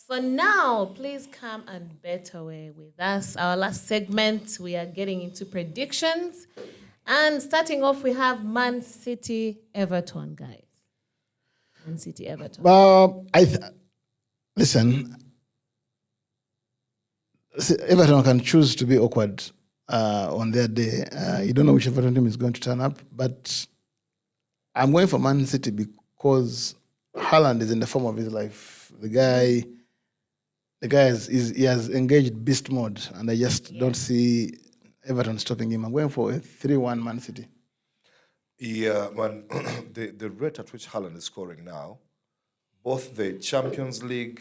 So now, please come and bet away with us. Our last segment, we are getting into predictions. And starting off, we have Man City Everton, guys. Man City Everton. Listen, Everton can choose to be awkward on their day. You don't know which Everton team is going to turn up, but I'm going for Man City because Haaland is in the form of his life. The guy he has engaged beast mode, and I just don't see Everton stopping him. I'm going for a 3-1 Man City. Yeah, man, the rate at which Haaland is scoring now, both the Champions League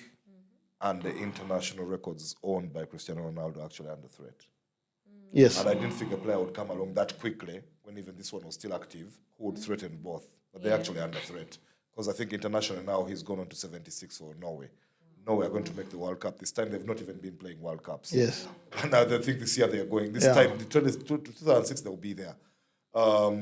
and the international records owned by Cristiano Ronaldo actually under threat. Yes. And I didn't think a player would come along that quickly when even this one was still active, who would threaten both. But they're actually under threat. Because I think internationally now he's gone on to 76 for Norway. Norway are going to make the World Cup. This time they've not even been playing World Cups. Yes. And I think this year they are going. This time, 2006, they'll be there.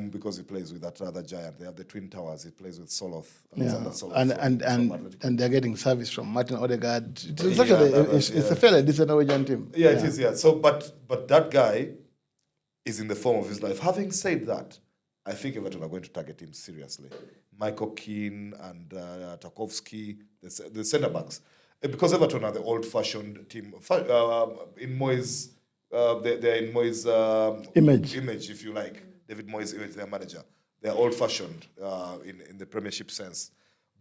Because he plays with that other giant. They have the Twin Towers. He plays with Soloth. Alexander Soloth And they're getting service from Martin Odegaard. It's a fairly decent Norwegian team. Yeah, it is. Yeah. So, but that guy is in the form of his life. Having said that, I think Everton are going to target him seriously. Michael Keane and Tarkowski, the centre backs, because Everton are the old-fashioned team. In Moyes, they're in Moyes' image, if you like. David Moyes' image, their manager. They're old-fashioned in the Premiership sense.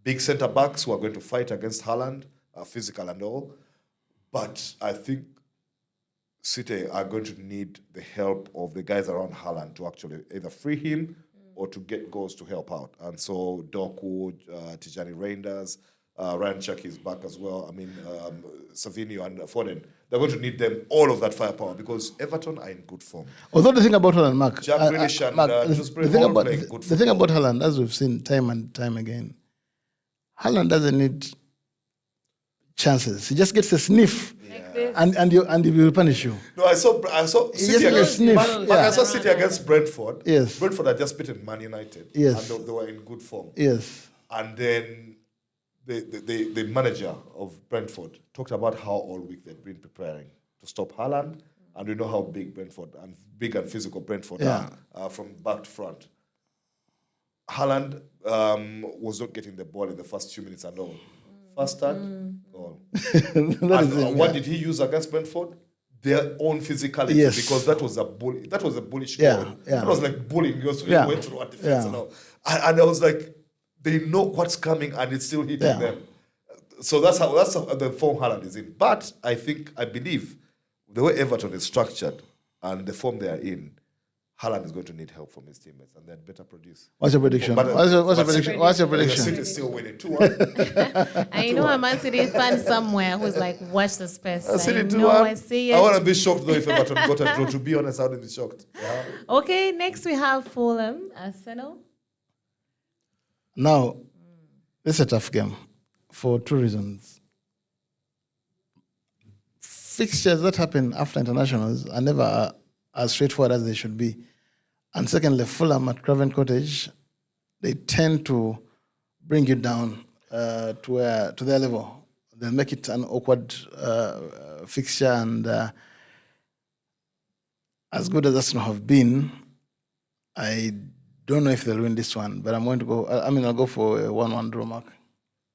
Big centre backs who are going to fight against Haaland, physical and all. But I think City are going to need the help of the guys around Haaland to actually either free him or to get goals to help out. And so Doku, Tijani Reinders, Ryan Chucky is back as well. I mean, Savinio and Foden. They're going to need them, all of that firepower, because Everton are in good form. Although the thing about Haaland, Mark, Jack Grealish and the thing about Haaland, as we've seen time and time again, Haaland doesn't need chances. He just gets a sniff. And he will punish you. No, I saw City against I saw City against Brentford. Yes. Brentford had just beaten Man United. Yes. And they were in good form. Yes. And then the manager of Brentford talked about how all week they'd been preparing to stop Haaland. And we know how big and physical Brentford are from back to front. Haaland was not getting the ball in the first few minutes and all. First start, goal. What did he use against Brentford? Their own physicality, because that was a bullish goal. That was like bullying. He was really went through our defense and all. And I was like, they know what's coming and it's still hitting them. So that's how the form Haaland is in. But I believe the way Everton is structured and the form they are in, Haaland is going to need help from his teammates, and they'd better produce. What's your prediction? What's your prediction? City still winning 2-1. I know a Man City fan somewhere who's like, watch the space. City 2-1. I see it. I want to be shocked though if Everton got a draw. To be honest, I wouldn't be shocked. Yeah. Okay, next we have Fulham, Arsenal. Now, this is a tough game for two reasons. Fixtures that happen after internationals are never as straightforward as they should be. And secondly, Fulham at Craven Cottage, they tend to bring you down to their level. They'll make it an awkward fixture, and as good as Arsenal have been, I don't know if they'll win this one, but I'm going to go. I'll go for a 1-1 draw, Mark.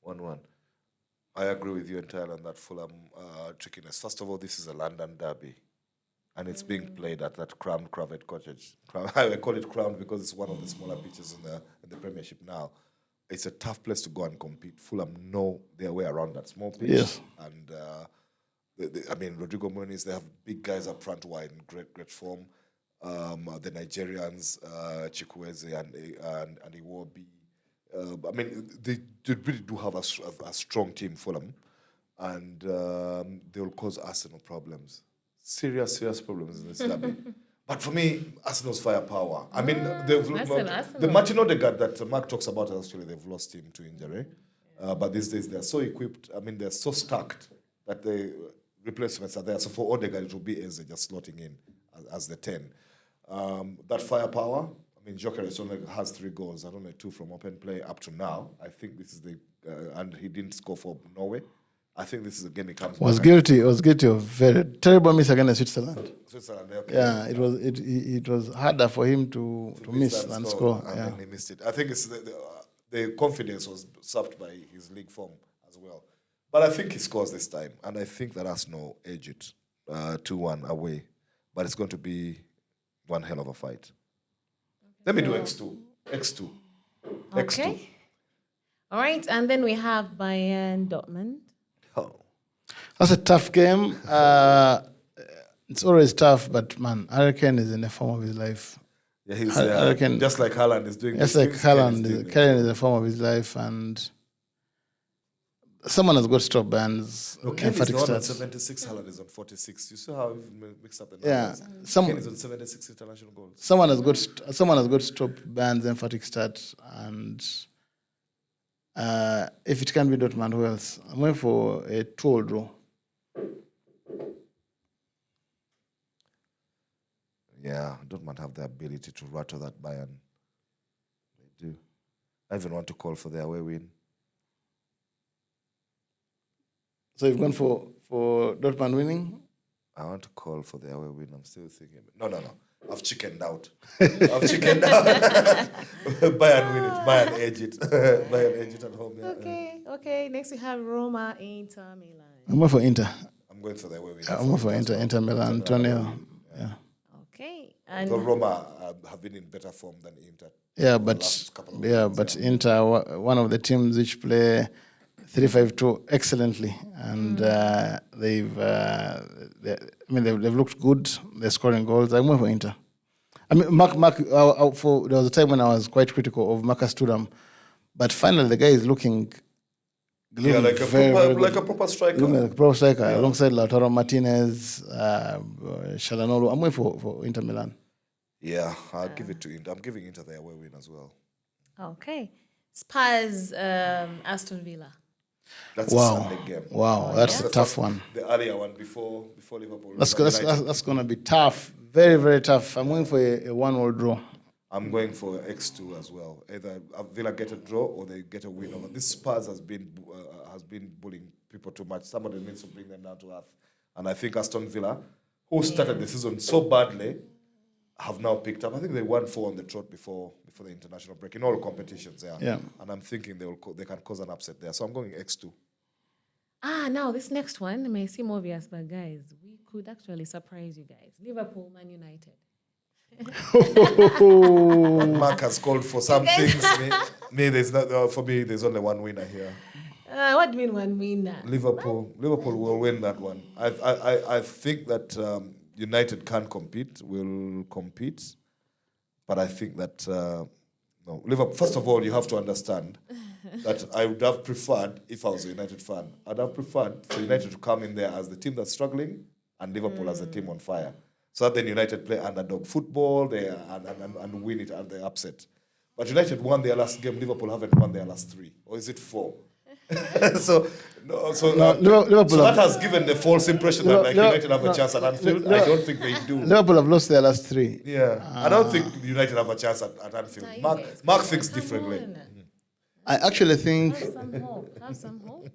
1-1. I agree with you entirely on that Fulham trickiness. First of all, this is a London derby, and it's being played at that crammed Craven Cottage. I call it crammed because it's one of the smaller pitches in the Premiership now. It's a tough place to go and compete. Fulham know their way around that small pitch. Yes. And, Rodrigo Muniz, they have big guys up front who are in great form. The Nigerians, Chukwueze and Iwobi. They really do have a strong team, Fulham. And they will cause Arsenal problems. Serious problems in this derby. But for me, Arsenal's firepower. The Martin Odegaard that Mark talks about, actually, they've lost him to injury. But these days, they're so equipped. They're so stacked that the replacements are there. So for Odegaard, it will be Eze just slotting in as the 10. That firepour, Gyökeres only has 3 goals and only 2 from open play up to now. I think this is and he didn't score for Norway. I think this is a game he comes Was back. guilty of very terrible miss against Switzerland. Switzerland, okay. Yeah, it was harder for him to miss than score. And Yeah. then he missed it. I think it's the confidence was sapped by his league form as well. But I think he scores this time, and I think that Arsenal edge it 2-1 away. But it's going to be one hell of a fight. Let me do X2. X2. Okay. All right, and then we have Bayern Dortmund. Oh. That's a tough game. It's always tough, but man, Hurricane is in the form of his life. Yeah, he's Hurricane- just like Haaland is doing. Just this, like Kane is Haaland, doing it. Kane is the form of his life, and someone has got to stop Bayern's No, Kane is emphatic the one on stats. 76, Haaland is on 46. You see how we've mixed up the Yeah, numbers? some- Kane is on 76 international goals. Someone has got to stop Bayern's emphatic stats, and if it can be Dortmund, who else? I'm going for a 2-2 draw. Yeah, Dortmund have the ability to rattle that Bayern. They do. I even want to call for their away win. So you've gone for Dortmund winning. I want to call for their away win. I'm still thinking. No. I've chickened out. Bayern win it. Bayern edge it. Bayern edge it at home. Yeah. Okay. Next we have Roma, Inter Milan. I'm going for Inter. I'm going for their away win. I'm going for Inter Milan, Antonio. Yeah. Okay, and So Roma have been in better form than Inter. Yeah, the but last couple of yeah, weeks, but Inter, one of the teams which play 3-5-2 excellently, and they've looked good. They're scoring goals. I'm going for Inter. I mean, Mark. There was a time when I was quite critical of Marcus Thuram, but finally the guy is looking Yeah, like a very, proper, very good. like a proper striker. Looking like a pro striker alongside Lautaro Martinez, Shalanolo. I'm going for Inter Milan. Yeah, I'll give it to Inter. I'm giving Inter their away win as well. okay, Spurs, Aston Villa. That's a Wow, Sunday game. wow, that's a tough one. The earlier one before Liverpool. That's United. going to be tough. Very, very tough. I'm going for a 1-1 draw. I'm going for X2 as well. Either Villa get a draw or they get a win over. This Spurs has been bullying people too much. Somebody needs to bring them down to earth. And I think Aston Villa, who started the season so badly, have now picked up. I think they won 4 on the trot before the international break in all competitions. Yeah. And I'm thinking they can cause an upset there. So I'm going X2. Now this next one may seem obvious, but guys, we could actually surprise you guys. Liverpool, Man United. Mark has called for some things. There's not, for me, there's only one winner here. What do you mean one winner? Liverpool will win that one. I think that United can compete, will compete, but I think that no, Liverpool. First of all, you have to understand that I would have preferred, if I was a United fan, I'd have preferred for United to come in there as the team that's struggling and Liverpool as the team on fire, so that then United play underdog football there and win it and they upset. But United won their last game. Liverpool haven't won their last 3, or is it 4? So Liverpool that has given the false impression that like United have a chance at Anfield. I don't think they do. Liverpool have lost their last 3. Yeah, I don't think United have a chance at Anfield. Mark thinks differently. I actually think Have some hope. Have some hope.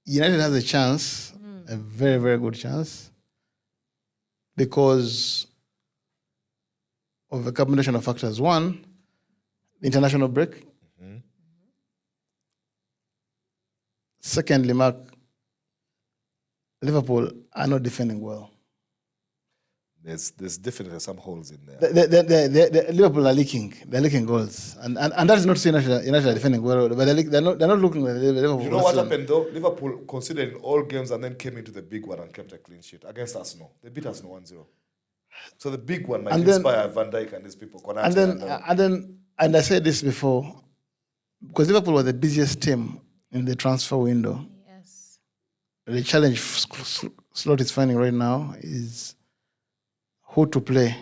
United has a chance, a very, very good chance, because of a combination of factors. One, the international break. Secondly, Mark, Liverpool are not defending well. There's definitely some holes in there. The Liverpool are leaking. They're leaking goals, and that is not to say United are defending well, but they're not looking like Liverpool. You know what happened though? Liverpool considered in all games and then came into the big one and kept a clean sheet against Arsenal. They beat Arsenal 1-0. So the big one might inspire Van Dijk and these people. And I said this before, because Liverpool was the busiest team in the transfer window. Yes. The challenge Slot is finding right now is who to play,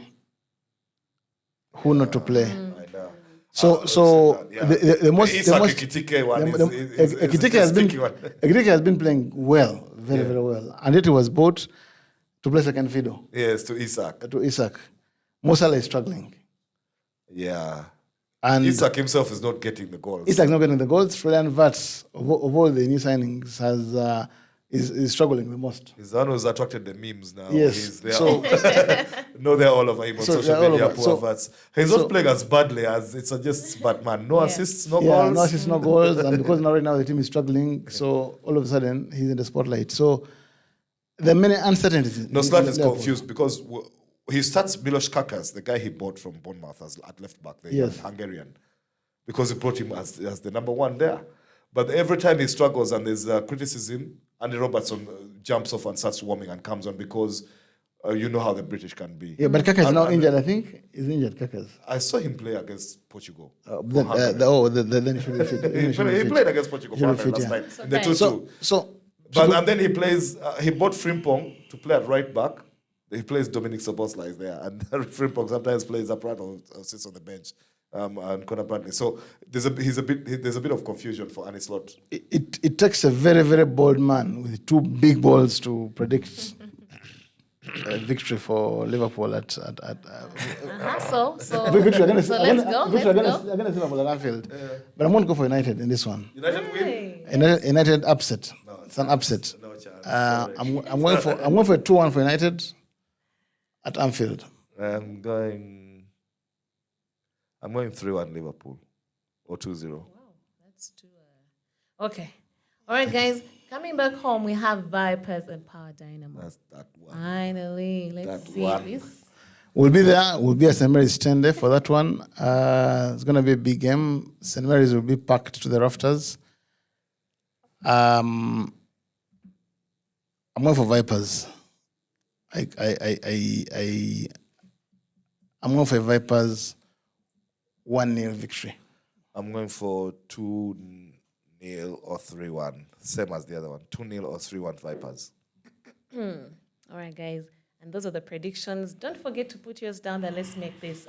who not to play. I know. The most Ekitike one is a sticky one. Ekitike has been playing well, very, very well. And yet he was bought to play second fiddle Yes, to Isak. to Isak. Mo Salah is struggling. Yeah. And Isak himself is not getting the goals. Isak's not getting the goals. Florian Wirtz, of all the new signings, has is struggling the most. He's the one who's attracted the memes now. Yes, He's there. so- No, they're all over him on So social they're all media. over. Poor So- Verts. He's not playing as badly as it suggests, but man, no Yeah. assists, no Yeah, goals. no assists, no goals, and because now right now the team is struggling, so all of a sudden he's in the spotlight. So there are many uncertainties. No, in Slat is Liverpool. confused because he starts Milos Kakas, the guy he bought from Bournemouth at left back, the young Yes. Hungarian, because he brought him as the number one there. But every time he struggles and there's criticism, Andy Robertson jumps off and starts warming and comes on because you know how the British can be. Yeah, but Kaka is now injured. I think he's injured. Kakas. I saw him play against Portugal. Then he should be fit. Then He played against Portugal He should for be last fit, yeah. night in the Okay. 2-2. So And then he plays. He bought Frimpong to play at right back. He plays Dominic Szoboszlai is there, and Frimpong sometimes plays up front or sits on the bench. And Conor Bradley. So there's a bit of confusion for Arne Slot. it takes a very, very bold man with two big balls to predict a victory for Liverpool at So victory against let's go. against Liverpool at Anfield. But I'm going to go for United in this one. United win. Hey. United upset. It's an upset. No chance. I'm going for a 2-1 for United at Anfield. I'm going 3-1 Liverpool or 2-0. Wow, that's too. Okay, all right, guys. Coming back home, we have Vipers and Power Dynamo. That's that one. Finally, let's That see one. this. We'll be there. We'll be at St. Mary's Tende for that one. It's going to be a big game. St. Mary's will be packed to the rafters. I'm going for Vipers. I'm going for Vipers 1-0 victory. I'm going for 2-0 or 3-1. Same as the other one. 2-0 or 3-1 Vipers. All right, guys. And those are the predictions. Don't forget to put yours down there. Let's make this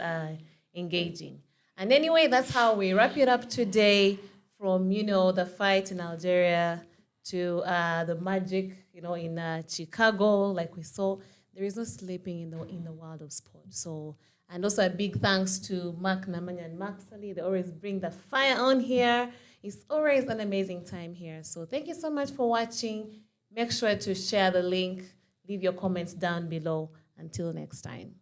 engaging. And anyway, that's how we wrap it up today from, the fight in Algeria to the magic, in Chicago, like we saw. There is no sleeping in the world of sport. So, and also a big thanks to Mark Namanya and Mark Sally. They always bring the fire on here. It's always an amazing time here. So thank you so much for watching. Make sure to share the link. Leave your comments down below. Until next time.